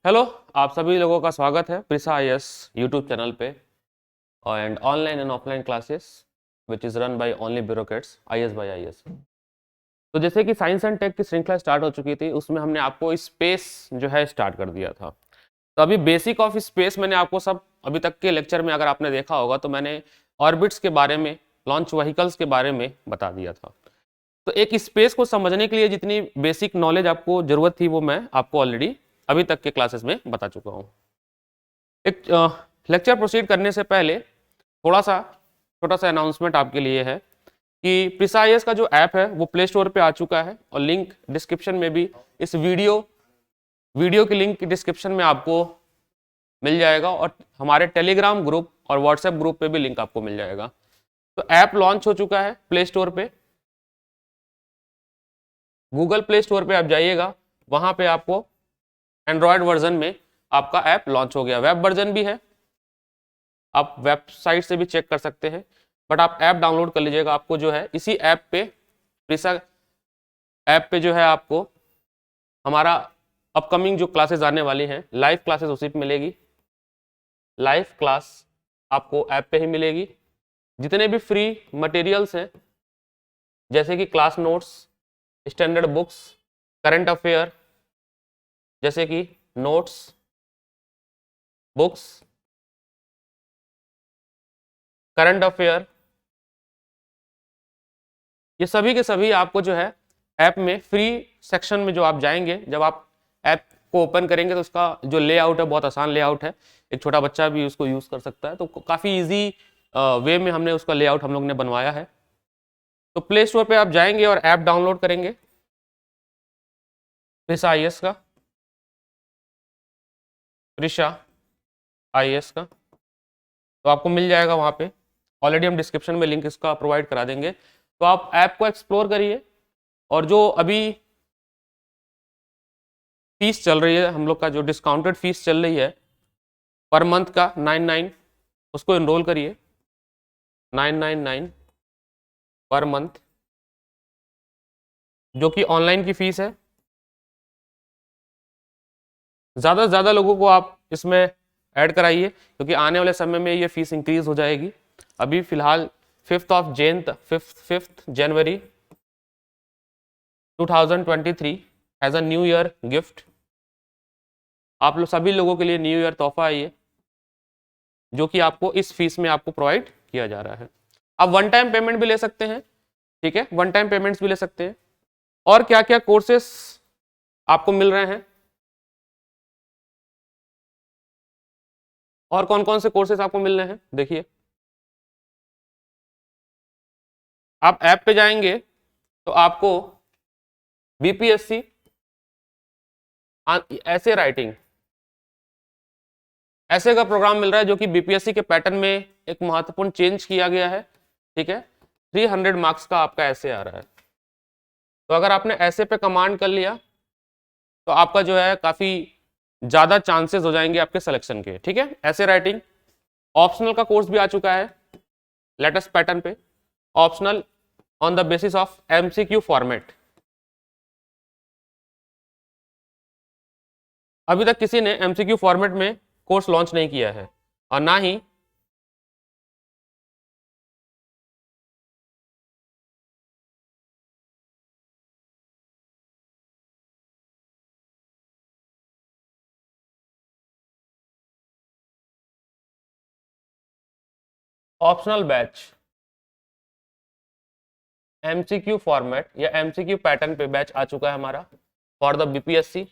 Hello. आप सभी लोगों का स्वागत है प्रिसा आईएएस यूट्यूब चैनल पे and online and offline classes which is run by only bureaucrats IAS by IAS. तो जैसे कि साइंस एंड टेक की श्रृंखला स्टार्ट हो चुकी थी, उसमें हमने आपको स्पेस जो है स्टार्ट कर दिया था। तो अभी बेसिक ऑफ स्पेस मैंने आपको सब अभी तक के लेक्चर में अगर आपने देखा होगा तो मैंने ऑर्बिट्स के बारे में, लॉन्च व्हीकल्स के बारे में बता दिया था। तो एक स्पेस को समझने के लिए जितनी बेसिक नॉलेज आपको जरूरत थी वो मैं आपको ऑलरेडी अभी तक के क्लासेस में बता चुका हूँ। एक लेक्चर प्रोसीड करने से पहले छोटा सा अनाउंसमेंट आपके लिए है कि प्रिसा आईएएस का जो ऐप है वो प्ले स्टोर पे आ चुका है और लिंक डिस्क्रिप्शन में भी इस वीडियो की लिंक डिस्क्रिप्शन में आपको मिल जाएगा और हमारे टेलीग्राम ग्रुप और व्हाट्सएप ग्रुप पे भी लिंक आपको मिल जाएगा। तो ऐप लॉन्च हो चुका है प्ले स्टोर पे, गूगल प्ले स्टोर पे आप जाइएगा, वहां पे आपको एंड्रॉयड वर्जन में आपका ऐप लॉन्च हो गया। वेब वर्जन भी है, आप वेबसाइट से भी चेक कर सकते हैं, बट आप ऐप डाउनलोड कर लीजिएगा। आपको जो है इसी ऐप पे, प्रिसा ऐप पे जो है आपको हमारा अपकमिंग जो क्लासेस आने वाली हैं, लाइव क्लासेस उसी पे मिलेगी। लाइव क्लास आपको ऐप पे ही मिलेगी। जितने भी फ्री मटेरियल्स हैं जैसे कि class notes, standard books, current affair जैसे कि नोट्स, बुक्स, करंट अफेयर, ये सभी के सभी आपको जो है ऐप में फ्री सेक्शन में जो आप जाएंगे, जब आप ऐप को ओपन करेंगे तो उसका जो लेआउट है बहुत आसान लेआउट है, एक छोटा बच्चा भी उसको यूज कर सकता है। तो काफी इजी वे में हमने उसका लेआउट हम लोग ने बनवाया है। तो प्ले स्टोर पे आप जाएंगे और ऐप डाउनलोड करेंगे प्रिसा आईएएस का, प्रिसा आईएएस का, तो आपको मिल जाएगा वहां पे। ऑलरेडी हम डिस्क्रिप्शन में लिंक इसका प्रोवाइड करा देंगे। तो आप ऐप को एक्सप्लोर करिए और जो अभी फीस चल रही है, हम लोग का जो डिस्काउंटेड फीस चल रही है पर मंथ का 99, उसको इनरोल करिए। 999 पर मंथ जो कि ऑनलाइन की फीस है। ज़्यादा से ज़्यादा लोगों को आप इसमें ऐड कराइए क्योंकि आने वाले समय में ये फीस इंक्रीज हो जाएगी। अभी फिलहाल 5th जनवरी 2023 as a new year gift आप लोग सभी लोगों के लिए न्यू ईयर तोहफा है ये, जो कि आपको इस फीस में आपको प्रोवाइड किया जा रहा है। आप वन टाइम पेमेंट भी ले सकते हैं, ठीक है, वन टाइम पेमेंट्स भी ले सकते हैं। और क्या क्या कोर्सेस आपको मिल रहे हैं, और कौन कौन से कोर्सेस आपको मिल रहे हैं, देखिए। आप ऐप पे जाएंगे तो आपको बीपीएससी ऐसे राइटिंग ऐसे का प्रोग्राम मिल रहा है जो कि बीपीएससी के पैटर्न में एक महत्वपूर्ण चेंज किया गया है, ठीक है। 300 मार्क्स का आपका ऐसे आ रहा है। तो अगर आपने ऐसे पे कमांड कर लिया तो आपका जो है काफी ज्यादा चांसेस हो जाएंगे आपके सिलेक्शन के, ठीक है। ऐसे राइटिंग ऑप्शनल का कोर्स भी आ चुका है लेटेस्ट पैटर्न पे, optional on the basis of MCQ format. अभी तक किसी ने एमसीक्यू फॉर्मेट में कोर्स लॉन्च नहीं किया है और ना ही ऑप्शनल बैच एमसीक्यू फॉर्मेट या एमसीक्यू पैटर्न पे बैच आ चुका है हमारा फॉर द बीपीएससी।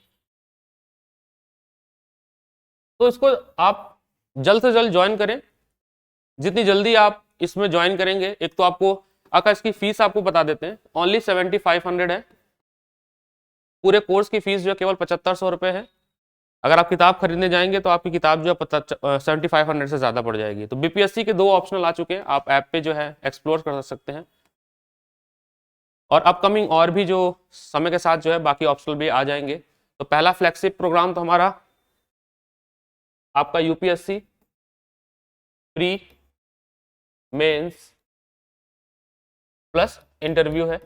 तो इसको आप जल्द से जल्द ज्वाइन करें। जितनी जल्दी आप इसमें ज्वाइन करेंगे, एक तो आपको अगर इसकी फीस आपको बता देते हैं, ओनली 7500 है। पूरे कोर्स की फीस जो है केवल 7500 है। अगर आप किताब खरीदने जाएंगे तो आपकी किताब जो है 7500 से ज्यादा पड़ जाएगी। तो बीपीएससी के 2 ऑप्शनल आ चुके हैं, आप ऐप पे जो है एक्सप्लोर कर सकते हैं। और अपकमिंग और भी जो समय के साथ जो है बाकी ऑप्शनल भी आ जाएंगे। तो पहला फ्लैगशिप प्रोग्राम तो हमारा आपका UPSC pre mains plus interview है।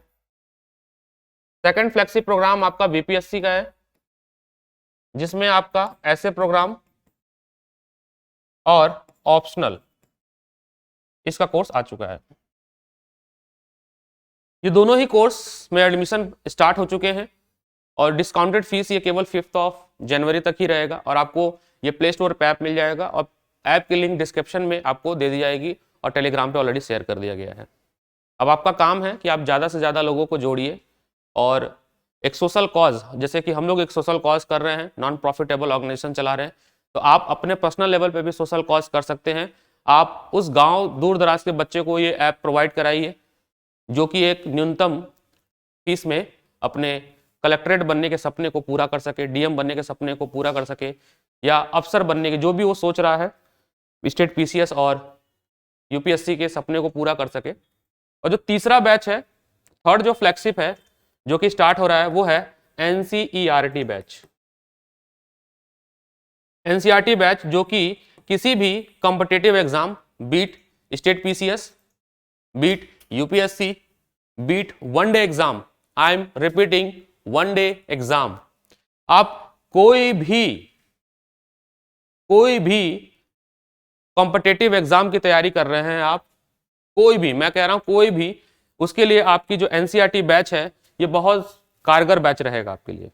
सेकंड फ्लैगशिप प्रोग्राम आपका बीपीएससी का है जिसमें आपका ऐसे प्रोग्राम और ऑप्शनल इसका कोर्स आ चुका है। ये दोनों ही कोर्स में एडमिशन स्टार्ट हो चुके हैं और डिस्काउंटेड फीस ये केवल 5 जनवरी तक ही रहेगा और आपको ये प्ले स्टोर पे ऐप मिल जाएगा और ऐप की लिंक डिस्क्रिप्शन में आपको दे दी जाएगी और टेलीग्राम पे ऑलरेडी शेयर कर दिया गया है। अब आपका काम है कि आप ज़्यादा से ज़्यादा लोगों को जोड़िए और एक सोशल कॉज, जैसे कि हम लोग एक सोशल कॉज कर रहे हैं, नॉन प्रॉफिटेबल ऑर्गेनाइजेशन चला रहे हैं, तो आप अपने पर्सनल लेवल पे भी सोशल कॉज कर सकते हैं। आप उस गांव दूर दराज के बच्चे को ये ऐप प्रोवाइड कराइए जो कि एक न्यूनतम फीस में अपने कलेक्ट्रेट बनने के सपने को पूरा कर सके, डीएम बनने के सपने को पूरा कर सके, या अफसर बनने के जो भी वो सोच रहा है स्टेट पीसीएस और यूपीएससी के सपने को पूरा कर सके। और जो तीसरा बैच है, थर्ड जो फ्लैगशिप है जो कि स्टार्ट हो रहा है, वो है एनसीईआरटी बैच। एनसीईआरटी बैच जो कि किसी भी competitive exam, be it state PCS, be it UPSC, be it one day exam, I am repeating one day exam, आप कोई भी कॉम्पिटिटिव एग्जाम की तैयारी कर रहे हैं, आप कोई भी, मैं कह रहा हूं कोई भी, उसके लिए आपकी जो एनसीईआरटी बैच है ये बहुत कारगर बैच रहेगा आपके लिए।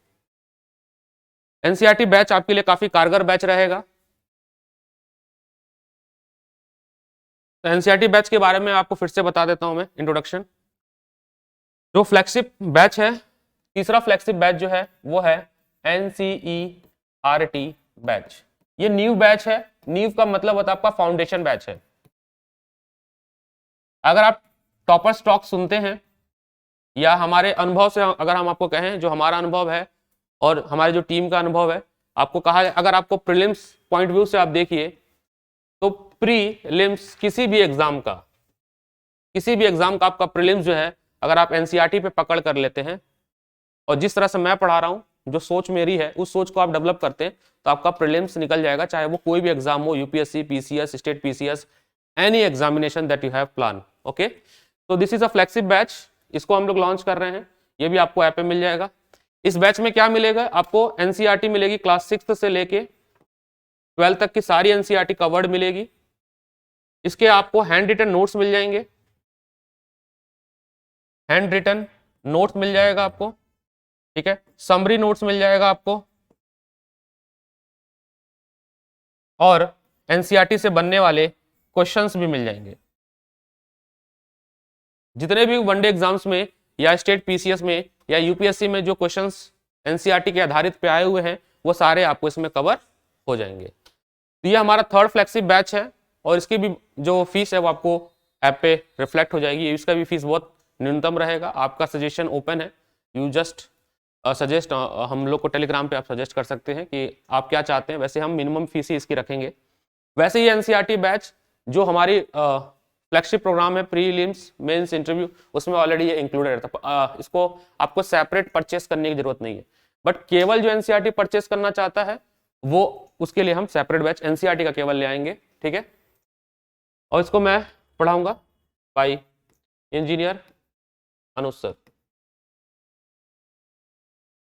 एनसीईआरटी बैच आपके लिए काफी कारगर बैच रहेगा। तो एनसीईआरटी बैच के बारे में आपको फिर से बता देता हूं मैं, इंट्रोडक्शन। जो फ्लैगशिप बैच है, तीसरा फ्लैगशिप बैच जो है वो है एनसीईआरटी बैच। ये न्यू बैच है। न्यू का मतलब होता है आपका फाउंडेशन बैच है। अगर आप टॉपर स्टॉक सुनते हैं या हमारे अनुभव से अगर हम आपको कहें, जो हमारा अनुभव है और हमारी जो टीम का अनुभव है, आपको कहा है, अगर आपको प्रीलिम्स पॉइंट व्यू से आप देखिए तो प्रीलिम्स किसी भी एग्जाम का आपका प्रीलिम्स जो है, अगर आप एनसीईआरटी पे पकड़ कर लेते हैं और जिस तरह से मैं पढ़ा रहा हूं, जो सोच मेरी है उस सोच को आप डेवलप करते हैं, तो आपका प्रीलिम्स निकल जाएगा, चाहे वो कोई भी एग्जाम हो, UPSC, PCS, state PCS, any examination that you have plan. Okay, तो this is a flagship batch, इसको हम लोग लॉन्च कर रहे हैं, ये भी आपको ऐप पे मिल जाएगा। इस बैच में क्या मिलेगा आपको? एनसीईआरटी मिलेगी, क्लास 6 से लेके 12 तक की सारी एनसीईआरटी कवर्ड मिलेगी। इसके आपको हैंड रिटन नोट्स मिल जाएंगे, हैंड रिटन नोट्स मिल जाएगा आपको, ठीक है, समरी नोट्स मिल जाएगा आपको, और एनसीईआरटी से बनने वाले क्वेश्चंस भी मिल जाएंगे। जितने भी वनडे एग्जाम्स में या स्टेट पीसीएस में या यूपीएससी में जो क्वेश्चंस एनसीईआरटी के आधारित पे आए हुए हैं, वो सारे आपको इसमें कवर हो जाएंगे। तो ये हमारा थर्ड फ्लैगशिप बैच है और इसकी भी जो फीस है वो आपको ऐप पे रिफ्लेक्ट हो जाएगी। इसका भी फीस बहुत न्यूनतम रहेगा। आपका सजेशन ओपन है, यू जस्ट सजेस्ट, हम लोग को टेलीग्राम पे आप सजेस्ट कर सकते हैं कि आप क्या चाहते हैं। वैसे हम मिनिमम फीस ही इसकी रखेंगे। वैसे ये एनसीईआरटी बैच जो हमारी फ्लैगशिप प्रोग्राम है, प्रीलिम्स, मेंस, इंटरव्यू, उसमें ऑलरेडी ये इंक्लूडेड था। इसको आपको सेपरेट परचेस करने की जरूरत नहीं है, बट केवल जो एनसीईआरटी परचेस करना चाहता है वो, उसके लिए हम सेपरेट बैच एनसीईआरटी का केवल ले आएंगे, ठीक है। और इसको मैं पढ़ाऊंगा bye engineer Anuj sir,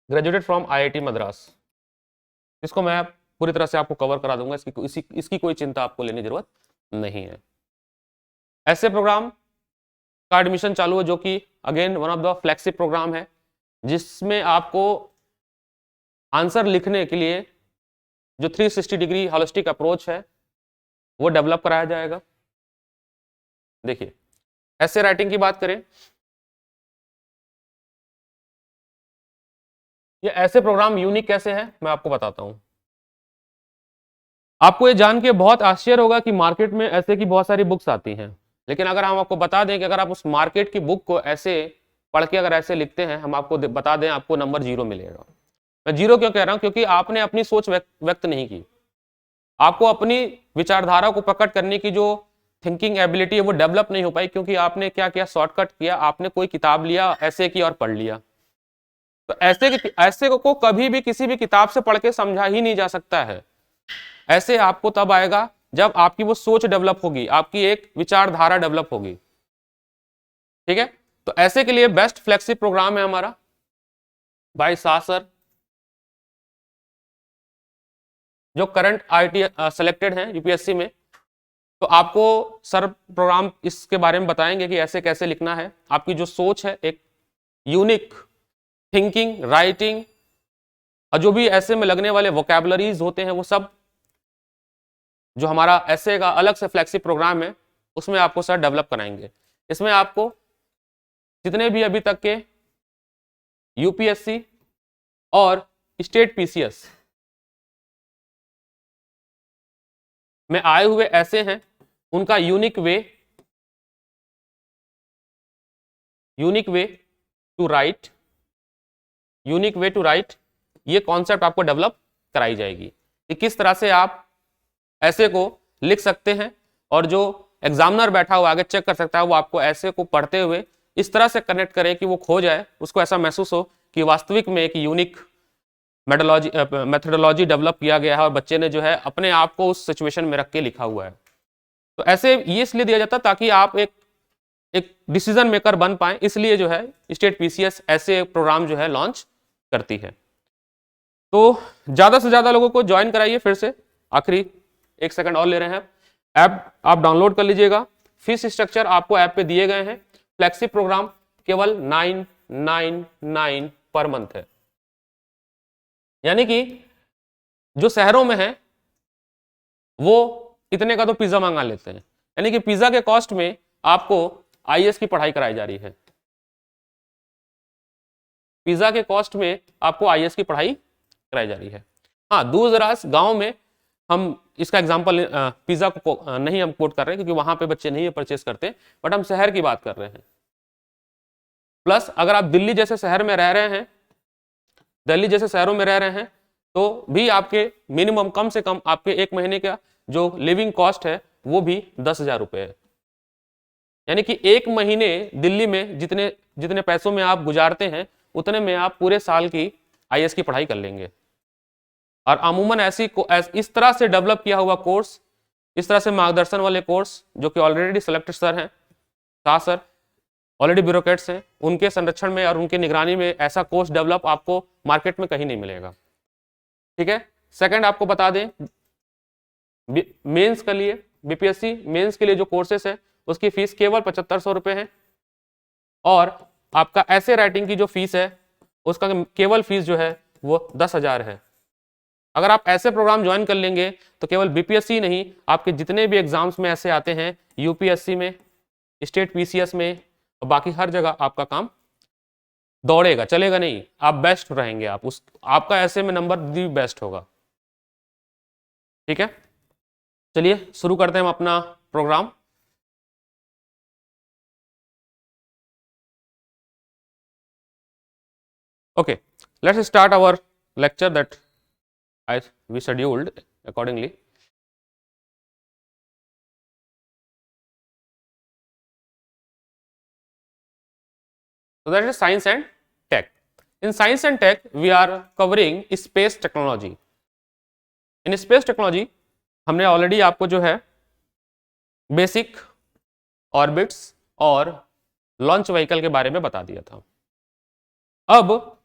graduated from IIT Madras. इसको मैं पूरी तरह से आपको कवर करा दूंगा, इसकी कोई चिंता आपको लेने की जरूरत नहीं है। ऐसे प्रोग्राम का एडमिशन चालू है जो कि again one of the flagship programme है, जिसमें आपको आंसर लिखने के लिए जो 360 डिग्री होलिस्टिक अप्रोच है वो डेवलप कराया जाएगा। देखिए, ऐसे राइटिंग की बात करें, ये ऐसे प्रोग्राम यूनिक कैसे है मैं आपको बताता हूं। आपको ये जान के बहुत आश्चर्य होगा कि मार्केट में ऐसे की बहुत सारी बुक्स आती हैं, लेकिन अगर हम आपको बता दें कि अगर आप उस मार्केट की बुक को ऐसे पढ़ के अगर ऐसे लिखते हैं, हम आपको बता दें, आपको नंबर 0 मिलेगा। मैं 0 क्यों कह रहा हूं? क्योंकि आपने अपनी सोच व्यक्त नहीं की। आपको अपनी विचारधारा को प्रकट करने की जो थिंकिंग एबिलिटी है वो डेवलप नहीं हो पाई, क्योंकि आपने क्या किया, शॉर्टकट किया, आपने कोई किताब लिया, ऐसे की और पढ़ लिया। तो ऐसे को कभी भी किसी भी किताब से पढ़ के समझा ही नहीं जा सकता है। ऐसे आपको तब आएगा जब आपकी वो सोच डेवलप होगी, आपकी एक विचारधारा डेवलप होगी, ठीक है। तो ऐसे के लिए बेस्ट फ्लैगशिप प्रोग्राम है हमारा बाय शाह सर, जो करंट आईटी सेलेक्टेड हैं यूपीएससी में, तो आपको सर प्रोग्राम इसके बारे में बताएंगे कि ऐसे कैसे लिखना है। आपकी जो सोच है, एक यूनिक थिंकिंग, राइटिंग और जो भी ऐसे में लगने वाले वोकैबुलरीज होते हैं, वो सब जो हमारा ऐसे का अलग से फ्लैगशिप प्रोग्राम है उसमें आपको सर डेवलप कराएंगे। इसमें आपको जितने भी अभी तक के यूपीएससी और स्टेट पीसीएस में आए हुए ऐसे हैं, उनका यूनिक वे टू राइट ये कॉन्सेप्ट आपको डेवलप कराई जाएगी कि किस तरह से आप ऐसे को लिख सकते हैं, और जो एग्जामिनर बैठा हुआ आगे चेक कर सकता है वो आपको ऐसे को पढ़ते हुए इस तरह से कनेक्ट करे कि वो खो जाए, उसको ऐसा महसूस हो कि वास्तविक में एक यूनिक मेथोडोलॉजी डेवलप किया गया है और बच्चे ने जो है अपने आप को उस सिचुएशन में रख के लिखा हुआ है। तो ऐसे ये इसलिए दिया जाता है ताकि आप एक डिसीजन मेकर बन पाए, इसलिए जो है स्टेट पीसीएस ऐसे प्रोग्राम जो है लॉन्च करती है। तो ज्यादा से ज्यादा लोगों को ज्वाइन कराइए। फिर से आखिरी 1 सेकंड और ले रहे हैं। ऐप आप डाउनलोड कर लीजिएगा। फीस स्ट्रक्चर आपको ऐप पे दिए गए हैं। फ्लैगशिप प्रोग्राम केवल 999 पर मंथ है, यानी कि जो शहरों में है वो इतने का तो पिज्जा मंगा लेते हैं, यानी कि पिज्जा के कॉस्ट में आपको आईएएस की पढ़ाई कराई जा रही है। पिज्जा के कॉस्ट में आपको आईएएस की पढ़ाई कराई जा रही है। हाँ, दूर दराज गांव में हम इसका एग्जांपल पिज्जा को नहीं हम कोट कर रहे हैं क्योंकि वहां पे बच्चे नहीं परचेस करते, बट हम शहर की बात कर रहे हैं। प्लस अगर आप दिल्ली जैसे शहर में रह रहे हैं, दिल्ली जैसे शहरों में रह रहे हैं, तो भी आपके मिनिमम कम से कम आपके 1 महीने का जो लिविंग कॉस्ट है वो भी 10,000 रुपए है। यानी कि 1 महीने दिल्ली में जितने पैसों में आप गुजारते हैं उतने में आप पूरे साल की आईएएस की पढ़ाई कर लेंगे। और अमूमन इस तरह से डेवलप किया हुआ कोर्स, इस तरह से मार्गदर्शन वाले कोर्स जो कि ऑलरेडी सिलेक्टेड सर हैं, शाह सर ऑलरेडी ब्यूरोक्रेट्स हैं, उनके संरक्षण में और उनके निगरानी में ऐसा कोर्स डेवलप आपको मार्केट में कहीं नहीं मिलेगा। ठीक है। सेकंड आपको बता दें, मेंस के लिए, बीपीएससी मेंस के लिए जो कोर्सेस है उसकी फीस केवल 7500 रुपए है, और आपका ऐसे राइटिंग की जो फीस है उसका केवल फीस जो है वो 10,000 है। अगर आप ऐसे प्रोग्राम ज्वाइन कर लेंगे तो केवल बीपीएससी नहीं, आपके जितने भी एग्जाम्स में ऐसे आते हैं, यूपीएससी में, स्टेट पीसीएस में, बाकी हर जगह आपका काम दौड़ेगा, चलेगा नहीं, आप बेस्ट रहेंगे, आपका ऐसे में नंबर भी बेस्ट होगा। ठीक है, चलिए शुरू करते हैं हम अपना programme. Okay, let's start our lecture that we scheduled accordingly. So that is science and tech. In science and tech, we are covering space technology. In space technology, हमने ऑलरेडी आपको जो है बेसिक ऑर्बिट्स और launch vehicle के बारे में बता दिया था। अब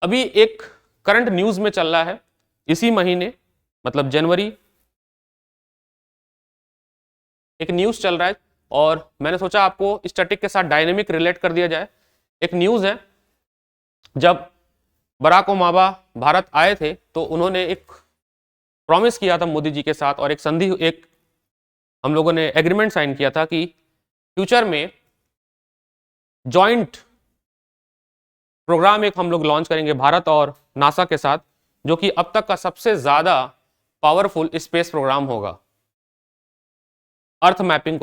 अभी एक करंट न्यूज में चल रहा है, इसी महीने मतलब जनवरी, एक न्यूज चल रहा है और मैंने सोचा आपको स्टैटिक के साथ डायनेमिक रिलेट कर दिया जाए। एक न्यूज है, जब बराक ओबामा भारत आए थे तो उन्होंने एक प्रॉमिस किया था मोदी जी के साथ, और एक हम लोगों ने एग्रीमेंट साइन किया था कि फ्यूचर में जॉइंट प्रोग्राम एक हम लोग लॉन्च करेंगे भारत और नासा के साथ, जो कि अब तक का सबसे ज्यादा पावरफुल स्पेस प्रोग्राम होगा। अर्थ मैपिंग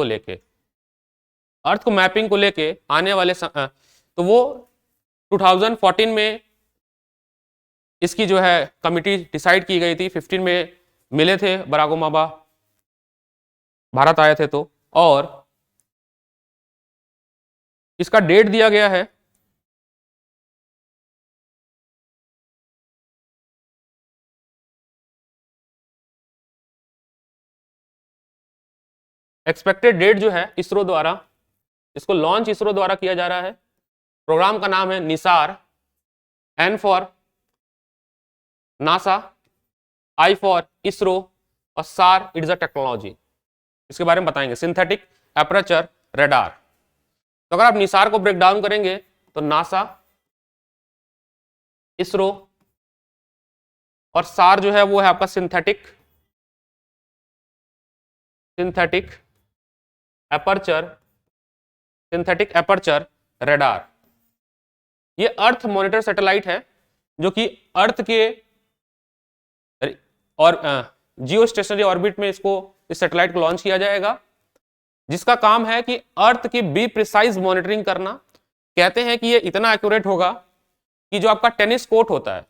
को लेके आने वाले तो वो 2014 में इसकी जो है कमिटी डिसाइड की गई थी। 15 में मिले थे बराक ओबामा, भारत आए थे तो, और इसका डेट दिया गया है एक्सपेक्टेड डेट जो है इसरो द्वारा, इसको लॉन्च इसरो द्वारा किया जा रहा है। प्रोग्राम का नाम है NISAR, N for NASA, I for ISRO और SAR it is a technology. इसके बारे में बताएंगे। Synthetic aperture radar. तो अगर आप निसार को ब्रेक डाउन करेंगे तो नासा, इसरो और सार जो है वो है आपका सिंथेटिक एपर्चर रडार। ये अर्थ मॉनिटर सैटेलाइट है जो कि अर्थ के और जियो स्टेशनरी ऑर्बिट में इस सैटेलाइट को लॉन्च किया जाएगा, जिसका काम है कि अर्थ की बी प्रिसाइज मॉनिटरिंग करना। कहते हैं कि ये इतना एक्यूरेट होगा कि जो आपका टेनिस कोर्ट होता है,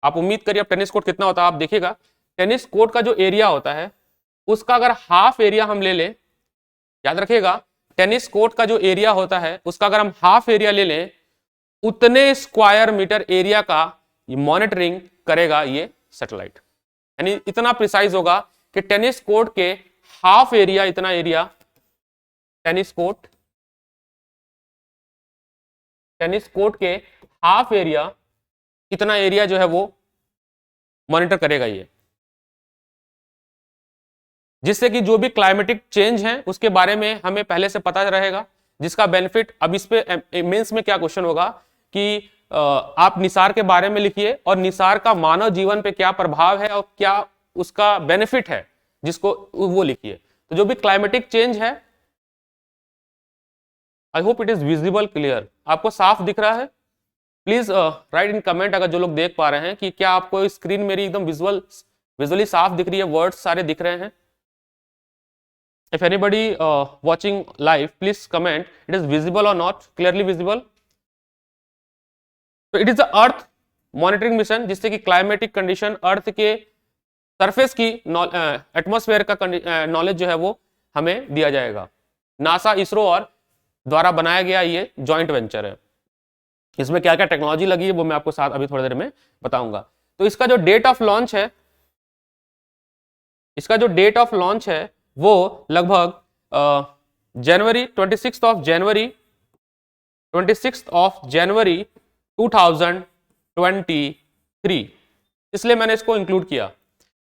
आप उम्मीद करिए, अब टेनिस कोर्ट कितना होता है आप देखिएगा, टेनिस कोर्ट का जो एरिया होता है उसका अगर हाफ एरिया हम ले लें, याद रखिएगा टेनिस कोर्ट का जो एरिया होता है उसका अगर हम हाफ एरिया ले लें, उतने स्क्वायर मीटर एरिया का मॉनिटरिंग करेगा ये सैटेलाइट। यानी इतना प्रिसाइज होगा कि टेनिस कोर्ट के हाफ एरिया, इतना एरिया टेनिस कोर्ट के हाफ एरिया, इतना एरिया जो है वो मॉनिटर करेगा ये, जिससे कि जो भी क्लाइमेटिक चेंज है उसके बारे में हमें पहले से पता रहेगा, जिसका बेनिफिट अब इस पे मेंस में क्या क्वेश्चन होगा कि आप निसार के बारे में लिखिए और निसार का मानव जीवन पे क्या प्रभाव है और क्या उसका बेनिफिट है, जिसको वो लिखिए। तो जो भी क्लाइमेटिक चेंज है, I hope it is visible, clear, आपको साफ दिख रहा है। प्लीज राइट इन कमेंट अगर जो लोग देख पा रहे हैं कि क्या आपको स्क्रीन मेरी एकदम विजुअली साफ दिख रही है, वर्ड्स सारे दिख रहे हैं। If anybody watching live, please comment it is visible or not, clearly visible. So it is the Earth monitoring mission, जिससे कि क्लाइमेटिक कंडीशन, अर्थ के सरफेस की एटमॉस्फेयर का नॉलेज जो है वो हमें दिया जाएगा। नासा, इसरो और द्वारा बनाया गया ये जॉइंट वेंचर है। इसमें क्या क्या टेक्नोलॉजी लगी है वो मैं आपको साथ अभी थोड़ी देर में बताऊंगा। तो इसका जो डेट ऑफ लॉन्च है, वो लगभग जनवरी 26 ऑफ जनवरी 2023, इसलिए मैंने इसको इंक्लूड किया।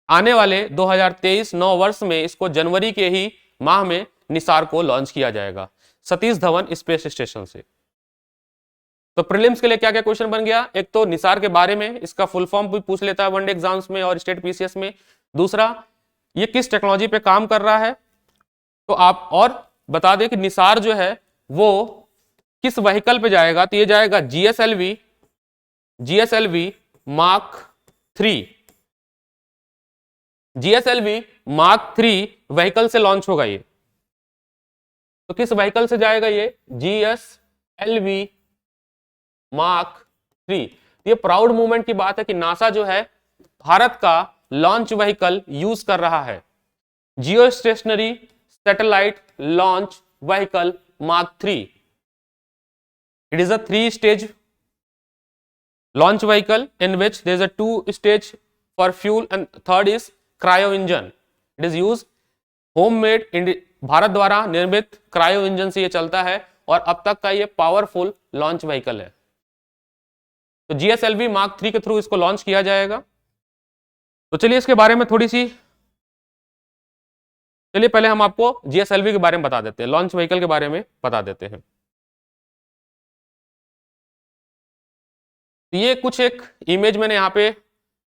आने वाले 2023 नौ वर्ष में इसको जनवरी के ही माह में निसार को लॉन्च किया जाएगा सतीश धवन स्पेस स्टेशन से। तो प्रीलिम्स के लिए क्या क्या क्वेश्चन बन गया, एक तो निसार के बारे में, इसका फुल फॉर्म भी पूछ लेता है वनडे एग्जाम्स में और स्टेट पीसीएस में। दूसरा, ये किस टेक्नोलॉजी पे काम कर रहा है, तो आप और बता दें कि निसार जो है वो किस व्हीकल पे जाएगा, तो ये जाएगा GSLV मार्क 3 व्हीकल से लॉन्च होगा ये। तो किस व्हीकल से जाएगा ये, GSLV मार्क 3। ये प्राउड मूवमेंट की बात है कि नासा जो है भारत का लॉन्च व्हीकल यूज कर रहा है, जियो stationery satellite launch vehicle mark 3। It is a 3-stage launch vehicle in which there is a 2-stage for fuel and third is cryo engine. It is used homemade, Bharat द्वारा निर्मित cryo engine से ये चलता है और अब तक का ये पावरफुल लॉन्च व्हीकल है। तो GSLV मार्क 3 के थ्रू इसको लॉन्च किया जाएगा। तो चलिए इसके बारे में चलिए पहले हम आपको GSLV के बारे में बता देते हैं, लॉन्च व्हीकल के बारे में बता देते हैं। ये कुछ एक इमेज मैंने यहाँ पे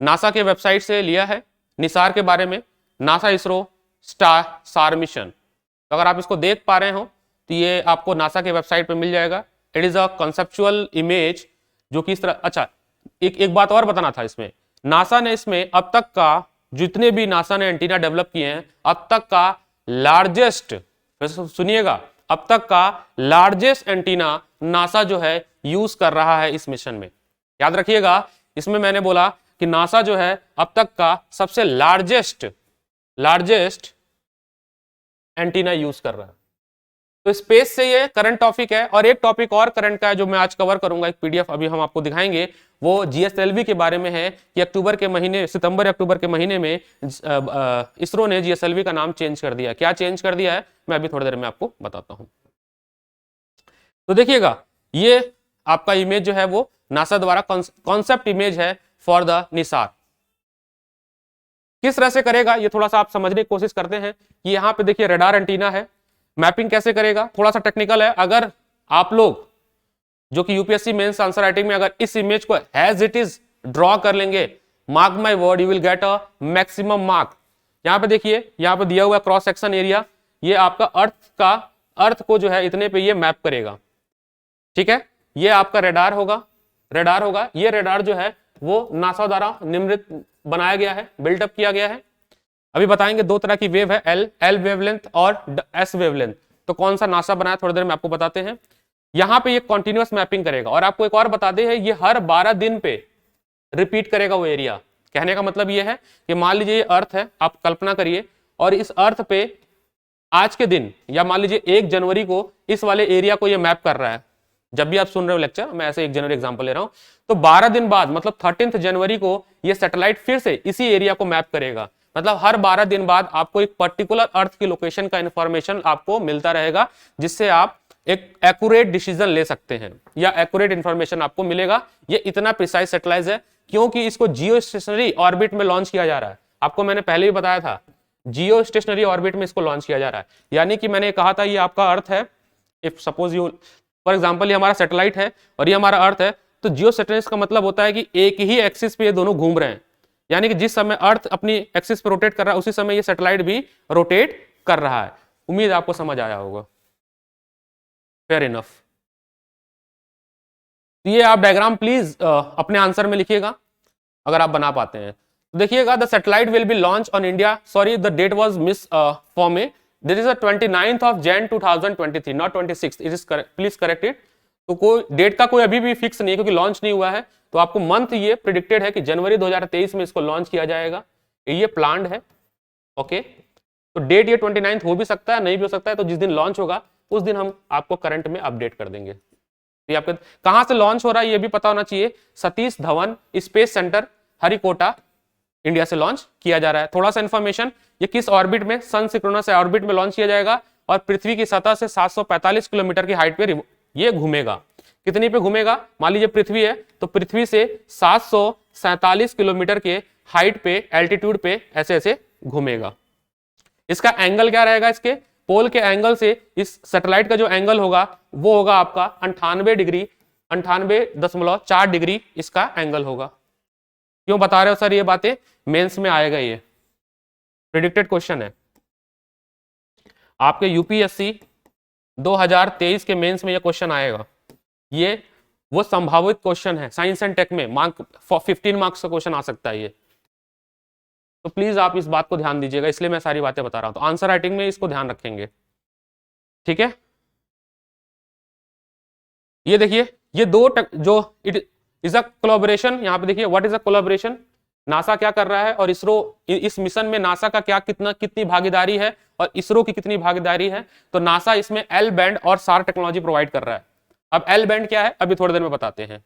नासा के वेबसाइट से लिया है निसार के बारे में, नासा इसरो सार मिशन। तो अगर आप इसको देख पा रहे हो तो ये आपको नासा के वेबसाइट पे मिल जाएगा। It is a conceptual image जो कि इस तरह। अच्छा, एक बात और बताना था, इसमें नासा ने इसमें अब तक का जितने भी नासा ने एंटीना डेवलप किए हैं, अब तक का लार्जेस्ट, सुनिएगा, अब तक का लार्जेस्ट एंटीना नासा जो है यूज कर रहा है इस मिशन में। याद रखिएगा, इसमें मैंने बोला कि नासा जो है अब तक का सबसे लार्जेस्ट एंटीना यूज कर रहा है। तो स्पेस से ये करंट टॉपिक है। और एक टॉपिक और करंट का है जो मैं आज कवर करूंगा, एक पीडीएफ अभी हम आपको दिखाएंगे, वो GSLV के बारे में है कि सितंबर अक्टूबर के महीने में इसरो ने GSLV का नाम चेंज कर दिया। क्या चेंज कर दिया है मैं अभी थोड़ी देर में आपको बताता हूं। तो देखिएगा, ये आपका इमेज जो है वो नासा द्वारा कॉन्सेप्ट इमेज है फॉर द निसार। किस तरह से करेगा ये थोड़ा सा आप समझने की कोशिश करते हैं कि यहाँ पे देखिए रडार एंटीना है, मैपिंग कैसे करेगा, थोड़ा सा टेक्निकल है। अगर आप लोग जो कि यूपीएससी मेंस आंसर राइटिंग में अगर इस इमेज को एज इट इज ड्रॉ कर लेंगे, mark my word, you will get a maximum mark. यहाँ पे देखिए, यहाँ पे दिया हुआ क्रॉस सेक्शन एरिया, ये आपका अर्थ को जो है इतने पे ये मैप करेगा, ठीक है। ये आपका रेडार होगा। ये रेडार जो है वो नासा द्वारा निर्मित बनाया गया है, बिल्टअप किया गया है। अभी बताएंगे दो तरह की वेव है, एल वेवलेंथ और एस वेवलेंथ। तो कौन सा नासा बनाया थोड़ी देर में आपको बताते हैं। यहाँ पे ये कॉन्टिन्यूअस मैपिंग करेगा। और आपको एक और बता दे, ये हर 12 दिन पे रिपीट करेगा वो एरिया। कहने का मतलब ये है कि मान लीजिए ये अर्थ है, आप कल्पना करिए, और इस अर्थ पे आज के दिन या मान लीजिए 1 जनवरी को इस वाले एरिया को ये मैप कर रहा है। जब भी आप सुन रहे हो लेक्चर, मैं ऐसे 1 जनवरी एग्जांपल ले रहा हूं, तो 12 दिन बाद मतलब 13 जनवरी को ये सैटेलाइट फिर से इसी एरिया को मैप करेगा। मतलब हर 12 दिन बाद आपको एक पर्टिकुलर अर्थ की लोकेशन का इंफॉर्मेशन आपको मिलता रहेगा, जिससे आप एक एक्यूरेट डिसीजन ले सकते हैं या एक्यूरेट इंफॉर्मेशन आपको मिलेगा। ये इतना प्रिसाइज सैटेलाइट है क्योंकि इसको जियो स्टेशनरी ऑर्बिट में लॉन्च किया जा रहा है। आपको मैंने पहले भी बताया था, जियो स्टेशनरी ऑर्बिट में इसको लॉन्च किया जा रहा है। यानी कि मैंने कहा था ये आपका अर्थ है, if suppose you for example ये हमारा सैटेलाइट है और ये हमारा अर्थ है, तो जियो स्टेशनरी का मतलब होता है कि एक ही एक्सिस पे ये दोनों घूम रहे हैं। यानी कि जिस समय अर्थ अपनी एक्सिस पे रोटेट कर रहा है उसी समय ये सैटेलाइट भी रोटेट कर रहा है। उम्मीद आपको समझ आया होगा। Fair enough. ये आप डायग्राम प्लीज अपने आंसर में लिखिएगा अगर आप बना पाते हैं। तो देखिएगा, the satellite will be launch on India, sorry the date was miss for me, this is the 29th of Jan 2023, not 26, it is please correct it. तो कोई डेट का कोई अभी भी फिक्स नहीं है क्योंकि लॉन्च नहीं हुआ है। तो आपको मंथ ये प्रिडिक्टेड है कि जनवरी 2023 में इसको लॉन्च किया जाएगा, ये प्लान्ड है। ओके, तो डेट ये 29 हो भी सकता है, नहीं भी हो सकता है। तो जिस दिन लॉन्च होगा उस दिन हम आपको करंट में अपडेट कर देंगे। तो आपके कहां से लॉन्च हो रहा है ये भी पता होना चाहिए। Satish Dhawan space centre Harikota India से लॉन्च किया जा रहा है। थोड़ा सा इंफॉर्मेशन, ये किस ऑर्बिट में, सन सिंक्रोनस ऑर्बिट में लॉन्च किया जाएगा और पृथ्वी की सतह से 745 किलोमीटर की हाइट पे ये घूमेगा। कितनी पे घूमेगा, मान लीजिए पृथ्वी है तो पृथ्वी से 747 किलोमीटर के हाइट पे, एल्टीट्यूड पे ऐसे ऐसे घूमेगा। इसका एंगल क्या रहेगा, इसके पोल के एंगल से इस सैटेलाइट का जो एंगल होगा वो होगा आपका 98 डिग्री, 98.4 डिग्री इसका एंगल होगा। क्यों बता रहे हो सर ये बातें, मेंस में आएगा, ये प्रेडिक्टेड क्वेश्चन है आपके यूपीएससी 2023 के मेंस में ये क्वेश्चन आएगा। ये वो संभावित क्वेश्चन है साइंस एंड टेक में, मार्क 15 मार्क्स का क्वेश्चन आ सकता है ये। तो प्लीज आप इस बात को ध्यान दीजिएगा, इसलिए मैं सारी बातें बता रहा हूं। तो आंसर राइटिंग में इसको ध्यान रखेंगे, ठीक है। ये देखिए, ये दो जो इट इज अ कोलैबोरेशन, यहां पे देखिए what is a collaboration, NASA क्या कर रहा है और इसरो, इस मिशन में नासा का क्या कितनी भागीदारी है और इसरो की कितनी भागीदारी है। तो नासा इसमें एल बैंड और सार टेक्नोलॉजी प्रोवाइड कर रहा है। अब एल बैंड क्या है अभी थोड़ी देर में बताते हैं।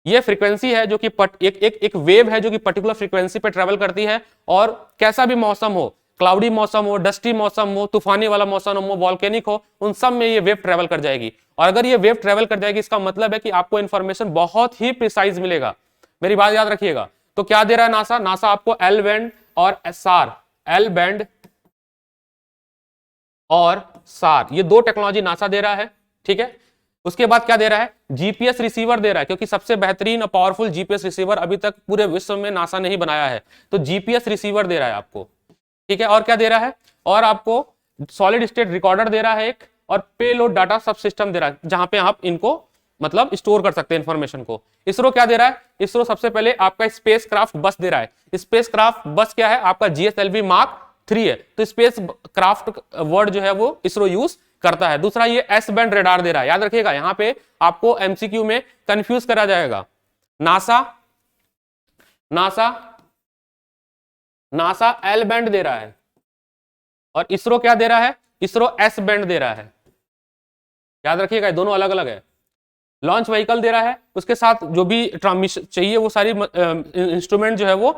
ये फ्रीक्वेंसी है जो कि एक वेव है जो कि पर्टिकुलर फ्रीक्वेंसी पे ट्रेवल करती है, और कैसा भी मौसम हो, क्लाउडी मौसम हो, डस्टी मौसम हो, तूफानी वाला मौसम हो, वॉल्केनिक हो, उन सब में ये वेव ट्रेवल कर जाएगी। और अगर ये वेव ट्रेवल कर जाएगी इसका मतलब है कि आपको इंफॉर्मेशन बहुत ही प्रिसाइज मिलेगा। मेरी बात याद रखिएगा। तो क्या दे रहा है नासा, नासा आपको एल बैंड और एसआर, एल बैंड और सार, ये दो टेक्नोलॉजी नासा दे रहा है, ठीक है। उसके बाद क्या दे रहा है, जीपीएस रिसीवर दे रहा है, क्योंकि सबसे बेहतरीन और पावरफुल जीपीएस रिसीवर अभी तक पूरे विश्व में नासा ने ही बनाया है। तो जीपीएस रिसीवर दे रहा है आपको, ठीक है। और क्या दे रहा है, और आपको सॉलिड स्टेट रिकॉर्डर दे रहा है एक, और पेलोड डाटा सब सिस्टम दे रहा है जहां पे आप इनको मतलब स्टोर कर सकते हैं इंफॉर्मेशन को। इसरो क्या दे रहा है, इसरो सबसे पहले आपका स्पेस क्राफ्ट बस दे रहा है। स्पेस क्राफ्ट बस क्या है, आपका जीएसएलवी मार्क 3 है। तो स्पेस क्राफ्ट वर्ड जो है वो इसरो यूज करता है। दूसरा ये एस बैंड रेडार दे रहा है, याद रखिएगा यहां पे आपको एमसीक्यू में कंफ्यूज करा जाएगा। नासा एल बैंड दे रहा है और इसरो क्या दे रहा है, इसरो एस बैंड दे रहा है। याद रखिएगा ये दोनों अलग अलग है। लॉन्च व्हीकल दे रहा है, उसके साथ जो भी ट्रांसमिशन चाहिए वो सारी इंस्ट्रूमेंट जो है वो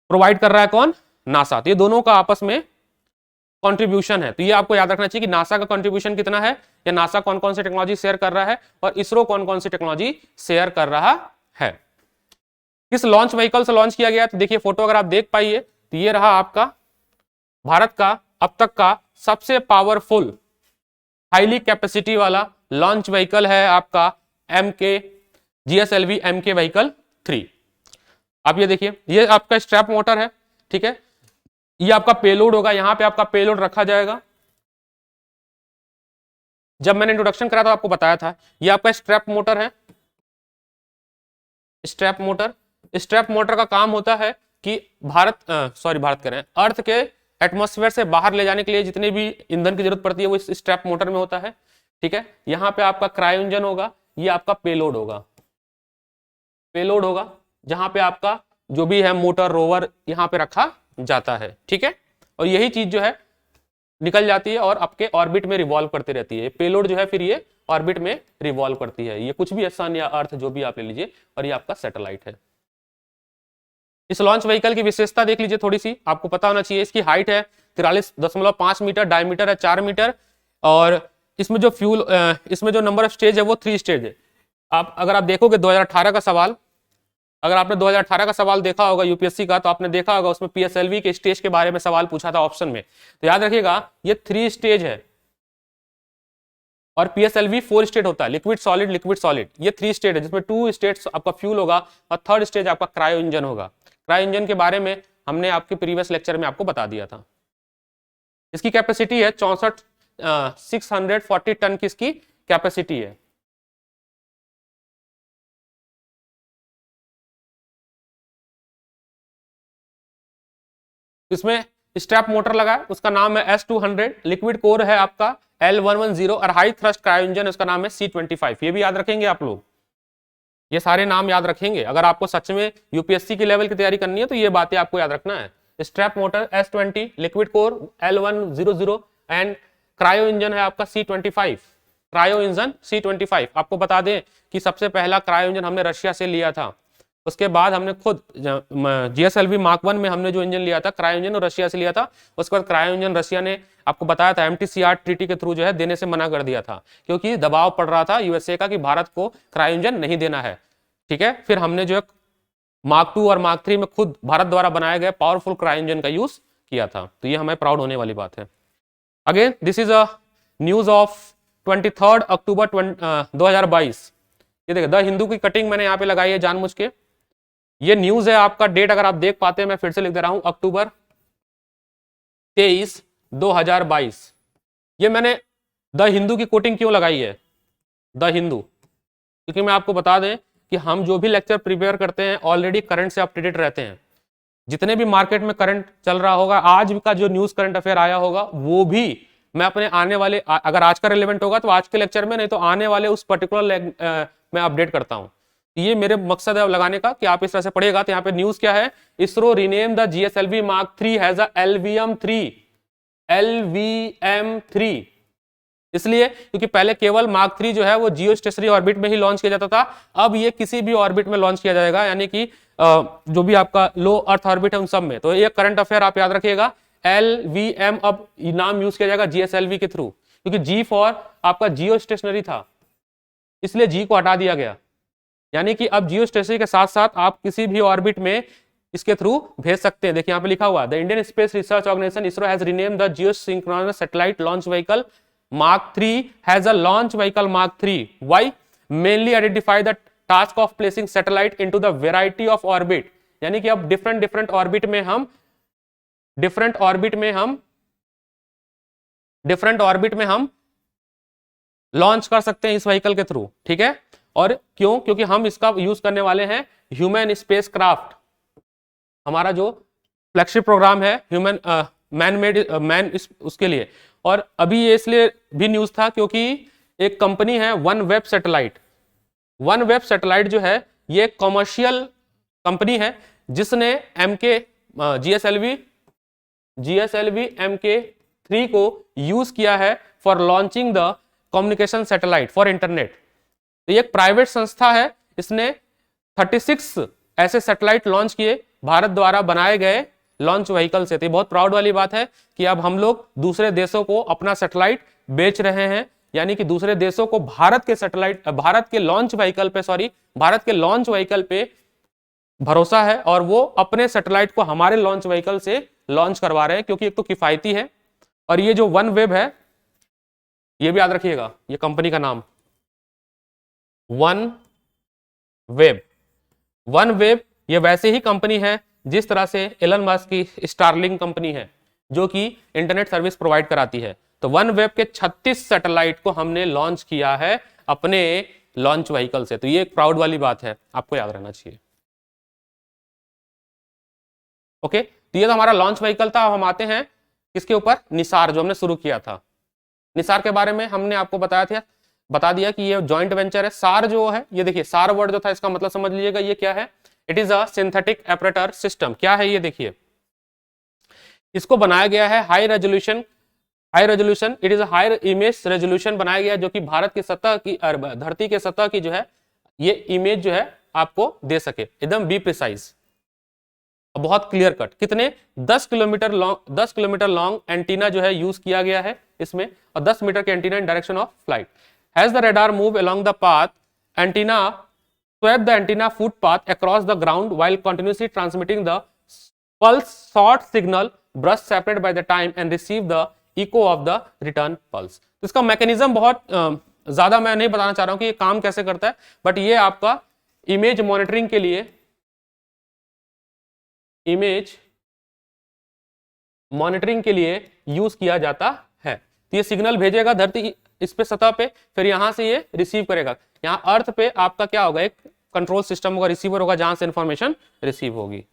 प्रोवाइड कर रहा है कौन, नासा। तो ये दोनों का आपस में कंट्रीब्यूशन है। तो ये आपको याद रखना चाहिए कि नासा का कंट्रीब्यूशन कितना है, या नासा कौन कौन सी टेक्नोलॉजी शेयर कर रहा है और इसरो कौन कौन सी टेक्नोलॉजी शेयर कर रहा है। किस लॉन्च व्हीकल से लॉन्च किया गया, तो देखिए फोटो अगर आप देख पाइए तो ये रहा आपका भारत का अब तक का सबसे पावरफुल हाईली कैपेसिटी वाला लॉन्च व्हीकल है आपका MK GSLV MK व्हीकल 3। आप ये देखिए, ये आपका स्ट्रैप मोटर है, ठीक है, ये आपका पेलोड होगा, यहां पे आपका पेलोड रखा जाएगा। जब मैंने इंट्रोडक्शन करा था आपको बताया था, ये आपका स्ट्रैप मोटर है। स्ट्रैप मोटर का काम होता है कि भारत करें अर्थ के एटमॉस्फेयर से बाहर ले जाने के लिए जितने भी ईंधन की जरूरत पड़ती है वो इस स्ट्रैप मोटर में होता है, ठीक है। यहाँ पे आपका क्रायो इंजन होगा, ये आपका पेलोड होगा जहां पे आपका जो भी है मोटर रोवर यहाँ पे रखा जाता है, ठीक है। और यही चीज जो है निकल जाती है और आपके ऑर्बिट में रिवॉल्व करती रहती है। पेलोड जो है फिर ये ऑर्बिट में रिवॉल्व करती है, ये कुछ भी सन या अर्थ जो भी आप ले लीजिए, और ये आपका सैटेलाइट है। इस लॉन्च व्हीकल की विशेषता देख लीजिए थोड़ी सी, आपको पता होना चाहिए। इसकी हाइट है 43.5 मीटर, डायमीटर है 4 मीटर, और इसमें जो इसमें जो नंबर ऑफ स्टेज है वो 3 स्टेज है। आप अगर आप देखोगे 2018 का सवाल, अगर आपने 2018 का सवाल देखा होगा यूपीएससी का, तो आपने देखा होगा उसमें PSLV के स्टेज के बारे में सवाल पूछा था ऑप्शन में। तो याद रखिएगा ये 3 स्टेज है, और PSLV 4 स्टेज होता है, लिक्विड सॉलिड। ये 3 स्टेज है जिसमें 2 स्टेज आपका फ्यूल होगा और 3rd स्टेज आपका क्रायो इंजन होगा। क्रायो इंजन के बारे में हमने आपके प्रीवियस लेक्चर में आपको बता दिया था। इसकी कैपेसिटी है 640 टन की इसकी कैपेसिटी है। इसमें स्ट्रैप मोटर लगा है, उसका नाम है S200, लिक्विड कोर है आपका L110, और हाई थ्रस्ट क्रायो इंजन उसका नाम है C25। ये भी याद रखेंगे आप लोग, ये सारे नाम याद रखेंगे। अगर आपको सच में यूपीएससी की लेवल की तैयारी करनी है तो ये बातें आपको याद रखना है। Strap motor S20, liquid core L100 and cryo engine है आपका C25। क्रायो इंजन C25, आपको बता दें कि सबसे पहला क्रायो इंजन हमने रशिया से लिया था, उसके बाद हमने खुद GSLV Mark 1 में हमने जो इंजन लिया था क्रायो इंजन, और रशिया से लिया था। उसके बाद क्रायो इंजन रशिया ने आपको बताया था MTCR ट्रीटी के थ्रू जो है देने से मना कर दिया था, क्योंकि दबाव पड़ रहा था यूएसए का कि भारत को क्रायो इंजन नहीं देना है, ठीक है। फिर हमने जो है Mark 2 और Mark 3 में खुद भारत द्वारा बनाए गए पावरफुल क्रायो इंजन का यूज किया था। तो ये हमें प्राउड होने वाली बात है। Again this is a news of 23 अक्टूबर 2022। ये देखिए द हिंदू की कटिंग मैंने यहाँ पे लगाई है जानबूझ के। ये न्यूज है आपका, डेट अगर आप देख पाते हैं मैं फिर से लिख दे रहा हूं, अक्टूबर 23, 2022। ये मैंने द हिंदू की कोटिंग क्यों लगाई है, द हिंदू, क्योंकि मैं आपको बता दें कि हम जो भी लेक्चर प्रिपेयर करते हैं ऑलरेडी करंट से अपडेटेड रहते हैं। जितने भी मार्केट में करंट चल रहा होगा, आज का जो न्यूज करंट अफेयर आया होगा वो भी मैं अपने आने वाले, अगर आज का रिलेवेंट होगा तो आज के लेक्चर में, नहीं तो आने वाले उस पर्टिकुलर मैं अपडेट करता हूं। ये मेरे मकसद है लगाने का कि आप इस तरह से पढ़ेगा। तो यहाँ पे न्यूज क्या है, ISRO rename the GSLV Mark 3 has a LVM3। इसलिए क्योंकि पहले केवल Mark 3 जो है वो जियो स्टेशनरी ऑर्बिट में ही लॉन्च किया जाता था, अब ये किसी भी ऑर्बिट में लॉन्च किया जाएगा, यानी कि जो भी आपका लो अर्थ ऑर्बिट है उन सब में। तो ये करंट अफेयर आप याद रखिएगा, LVM अब नाम यूज किया जाएगा GSLV के थ्रू, क्योंकि G फॉर आपका जियो स्टेशनरी था, इसलिए G को हटा दिया गया। यानी कि अब जियो स्टेशनरी के साथ साथ आप किसी भी ऑर्बिट में इसके थ्रू भेज सकते हैं। देखिए यहाँ पे लिखा हुआ, the Indian Space Research Organisation ISRO has renamed the geosynchronous satellite launch vehicle Mark 3 has a launch vehicle Mark 3. Why? Mainly identify the task of placing satellite into the variety of orbit. यानी कि अब different orbit में हम launch कर सकते हैं इस vehicle के थ्रू, ठीक है। और क्यों? क्योंकि हम इसका यूज करने वाले हैं ह्यूमन स्पेस क्राफ्ट, हमारा जो फ्लैगशिप प्रोग्राम है ह्यूमन मैन उसके लिए। और अभी ये इसलिए भी न्यूज था क्योंकि एक कंपनी है वन वेब सैटेलाइट जो है ये कॉमर्शियल कंपनी है, जिसने GSLV MK3 को यूज किया है for launching the communication satellite for internet. तो ये एक प्राइवेट संस्था है, इसने 36 ऐसे सैटेलाइट लॉन्च किए भारत द्वारा बनाए गए लॉन्च व्हीकल से। तो बहुत प्राउड वाली बात है कि अब हम लोग दूसरे देशों को अपना सैटेलाइट बेच रहे हैं, यानी कि दूसरे देशों को भारत के लॉन्च व्हीकल पे भरोसा है और वो अपने सैटेलाइट को हमारे लॉन्च व्हीकल से लॉन्च करवा रहे हैं, क्योंकि एक तो किफायती है और ये जो वन वेब है, ये भी याद रखिएगा, ये कंपनी का नाम वन वेब। वन वेब ये वैसे ही कंपनी है जिस तरह से एलन मस्क की स्टारलिंक कंपनी है जो कि इंटरनेट सर्विस प्रोवाइड कराती है। तो वन वेब के 36 सैटेलाइट को हमने लॉन्च किया है अपने लॉन्च व्हीकल से। तो ये एक प्राउड वाली बात है, आपको याद रहना चाहिए। ओके, तो ये तो हमारा लॉन्च व्हीकल था। अब हम आते हैं किसके ऊपर, निसार, जो हमने शुरू किया था। निसार के बारे में हमने आपको बता दिया कि ये जॉइंट वेंचर है। सार जो है, ये देखिए सार वर्ड जो था इसका मतलब समझ लीजिएगा ये क्या है, it is a synthetic एपरेटर system. क्या है ये देखिए, इसको बनाया गया है high resolution, it is high image resolution बनाया गया जो कि भारत की सतह की, धरती के सतह की जो है ये इमेज जो है आपको दे सके, एकदम बी प्रिसाइज, बहुत क्लियर कट। कितने 10 किलोमीटर लॉन्ग एंटीना जो है यूज किया गया है इसमें, और 10 मीटर के antenna in direction of flight. Has the radar move along the path antenna swept the antenna footpath across the ground while continuously transmitting the pulse short signal burst separated by the time and receive the echo of the return pulse। तो इसका mechanism बहुत ज्यादा मैं नहीं बताना चाह रहा हूं कि ये काम कैसे करता है, बट ये आपका इमेज मॉनिटरिंग के लिए, यूज किया जाता है। तो ये सिग्नल भेजेगा धरती इस पे सतह पे, फिर यहां से ये रिसीव करेगा। यहाँ अर्थ पे आपका क्या होगा, एक कंट्रोल सिस्टम होगा, रिसीवर होगा, जहां से इंफॉर्मेशन रिसीव होगी।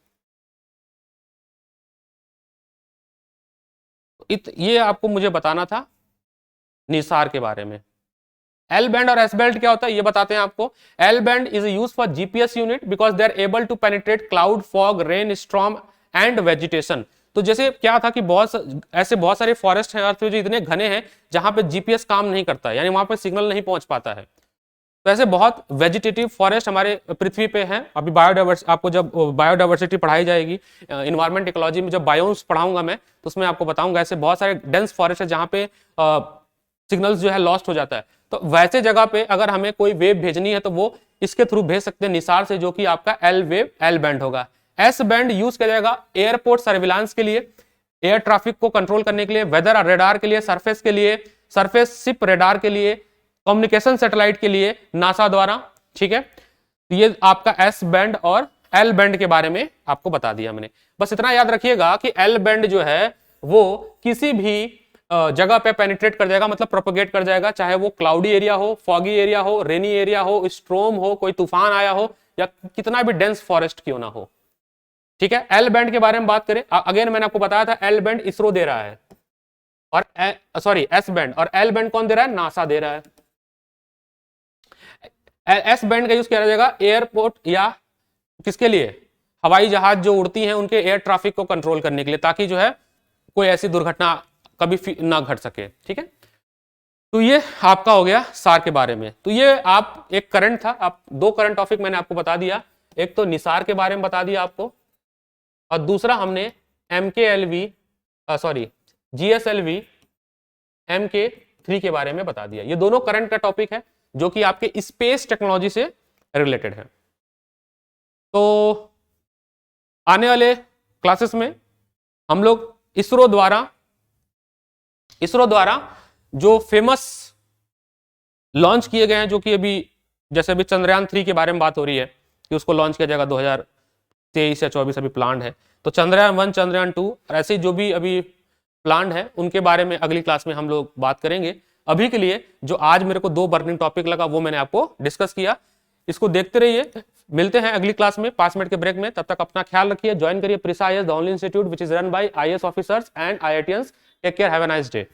ये आपको मुझे बताना था निसार के बारे में। एल बैंड और एस बैंड क्या होता है ये बताते हैं आपको। L band is use for GPS unit because they are able to penetrate cloud, fog, rain, storm and vegetation. तो जैसे क्या था कि बहुत सारे फॉरेस्ट हैं अर्थ पे जो इतने घने हैं जहां पे जीपीएस काम नहीं करता है, यानी वहां पे सिग्नल नहीं पहुंच पाता है। तो ऐसे बहुत वेजिटेटिव फॉरेस्ट हमारे पृथ्वी पे हैं। अभी आपको जब बायोडाइवर्सिटी पढ़ाई जाएगी, इन्वायरमेंट इकोलॉजी में जब बायोम्स पढ़ाऊंगा मैं, तो उसमें आपको बताऊंगा ऐसे बहुत सारे डेंस फॉरेस्ट है जहां पे सिग्नल्स जो है लॉस्ट हो जाता है। तो वैसे जगह पे अगर हमें कोई वेव भेजनी है तो वो इसके थ्रू भेज सकते हैं निसार से, जो कि आपका एल बैंड होगा। एस बैंड यूज किया जाएगा एयरपोर्ट सर्विलांस के लिए, एयर ट्रैफिक को कंट्रोल करने के लिए, वेदर रेडार के लिए, सरफेस शिप रेडार के लिए, कम्युनिकेशन सैटेलाइट के लिए नासा द्वारा। ठीक है, तो ये आपका एस बैंड और एल बैंड के बारे में आपको बता दिया मैंने। बस इतना याद रखिएगा कि एल बैंड जो है वो किसी भी जगह पे पेनिट्रेट कर जाएगा, मतलब प्रोपोगेट कर जाएगा, चाहे वो क्लाउडी एरिया हो, फॉगी एरिया हो, रेनी एरिया हो, स्ट्रोम हो, कोई तूफान आया हो, या कितना भी डेंस फॉरेस्ट क्यों ना हो। ठीक है, एल बैंड के बारे में बात करें, अगेन मैंने आपको बताया था एल बैंड इसरो दे रहा है, और एस बैंड और एल बैंड कौन दे रहा है, नासा दे रहा है। एस बैंड का यूज किया जाएगा एयरपोर्ट या किसके लिए, हवाई जहाज जो उड़ती हैं उनके एयर ट्रैफिक को कंट्रोल करने के लिए, ताकि जो है कोई ऐसी दुर्घटना कभी ना घट सके। ठीक है, तो ये आपका हो गया सार के बारे में। तो ये आप एक करंट था, आप दो करंट टॉपिक मैंने आपको बता दिया, एक तो निसार के बारे में बता दिया आपको, और दूसरा हमने GSLV MK3 के बारे में बता दिया। ये दोनों करंट का टॉपिक है जो कि आपके स्पेस टेक्नोलॉजी से रिलेटेड है। तो आने वाले क्लासेस में हम लोग इसरो द्वारा जो फेमस लॉन्च किए गए हैं, जो कि अभी जैसे अभी चंद्रयान 3 के बारे में बात हो रही है कि उसको लॉन्च किया जाएगा 2023 या 24 अभी प्लान है, तो चंद्रयान 1, चंद्रयान 2 ऐसे जो भी अभी प्लान है उनके बारे में अगली क्लास में हम लोग बात करेंगे। अभी के लिए जो आज मेरे को 2 बर्निंग टॉपिक लगा वो मैंने आपको डिस्कस किया, इसको देखते रहिए। मिलते हैं अगली क्लास में 5 मिनट के ब्रेक में, तब तक अपना ख्याल रखिए, ज्वाइन करिए Prisa IAS the only institute which is run by IAS officers and IITians। Take care, have a nice day.